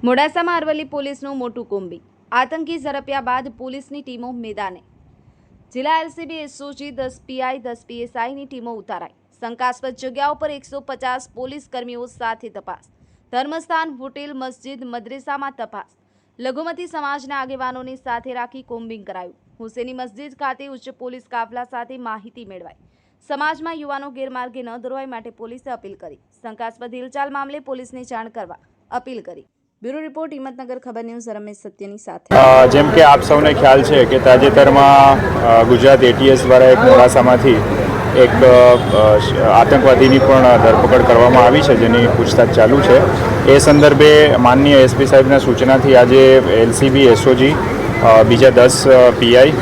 મોડાસામાં અરવલ્લી પોલીસનું મોટું કોમ્બિંગ. આતંકી ઝડપ્યા બાદ પોલીસની ટીમો મેદાને. જિલ્લા એલસીબી એસઓજી 10 પીઆઈ 10 પીએસઆઈની ટીમો ઉતારાઈ. શંકાસ્પદ જગ્યાઓ પર 150 પોલીસ કર્મીઓ સાથે તપાસ. ધર્મસ્થાન, હોટેલ, મસ્જિદ, મદ્રેસામાં તપાસ. લઘુમતી સમાજના આગેવાનોની સાથે રાખી કોમ્બિંગ કરાયું. હુસેની મસ્જિદ ખાતે ઉચ્ચ પોલીસ કાફલા સાથે માહિતી મેળવાઈ. સમાજમાં યુવાનો ગેરમાર્ગે ન દોરવાય માટે પોલીસે અપીલ કરી. શંકાસ્પદ હિલચાલ મામલે પોલીસને જાણ કરવા અપીલ કરી. બ્યુરો રિપોર્ટ, હિંમતનગર ખબર ન્યૂઝ, રમેશ સત્યની સાથે. જેમ કે આપ સૌને ખ્યાલ છે કે તાજેતરમાં ગુજરાત એટીએસ દ્વારા એક મોડાસામાંથી એક આતંકવાદીની પણ ધરપકડ કરવામાં આવી છે, જેની પૂછતાછ ચાલુ છે. એ સંદર્ભે માનનીય એસપી સાહેબના સૂચનાથી આજે એલસીબી, એસઓજી, બીજા 10 પીઆઈ,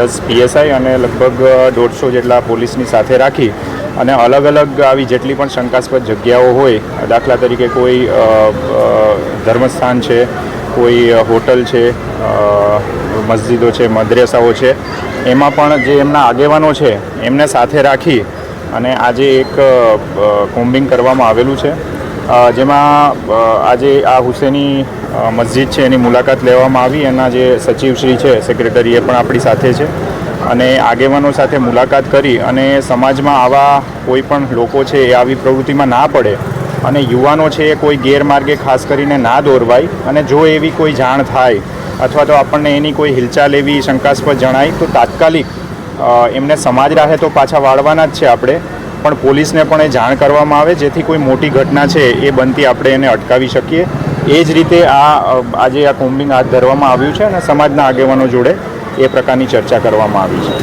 10 પીએસઆઈ અને લગભગ 150 જેટલા પોલીસની સાથે રાખી અને અલગ અલગ આવી જેટલી પણ શંકાસ્પદ જગ્યાઓ હોય, દાખલા તરીકે કોઈ ધર્મસ્થાન છે, કોઈ હોટલ છે, મસ્જિદો છે, મદ્રેસાઓ છે, એમાં પણ જે એમના આગેવાનો છે એમને સાથે રાખી અને આજે એક કોમ્બિંગ કરવામાં આવેલું છે, જેમાં આજે આ હુસેની મસ્જિદ છે એની મુલાકાત લેવામાં આવી. એના જે સચિવશ્રી છે, સેક્રેટરી, એ પણ આપણી સાથે છે અને આગેવાનો સાથે મુલાકાત કરી અને સમાજમાં આવા કોઈ પણ લોકો છે એ આવી પ્રવૃત્તિમાં ના પડે અને યુવાનો છે એ કોઈ ગેરમાર્ગે ખાસ કરીને ના દોરવાય. અને જો એવી કોઈ જાણ થાય અથવા તો આપણને એની કોઈ હિલચાલ એવી શંકાસ્પદ જણાય તો તાત્કાલિક એમને સમાજ રાહે તો પાછા વાળવાના જ છે આપણે, પણ પોલીસને પણ એ જાણ કરવામાં આવે જેથી કોઈ મોટી ઘટના છે એ બનતી આપણે એને અટકાવી શકીએ. એ જ રીતે આજે આ કોમ્બિંગ હાથ ધરવામાં આવ્યું છે અને સમાજના આગેવાનો જોડે એ પ્રકારની ચર્ચા કરવામાં આવી છે.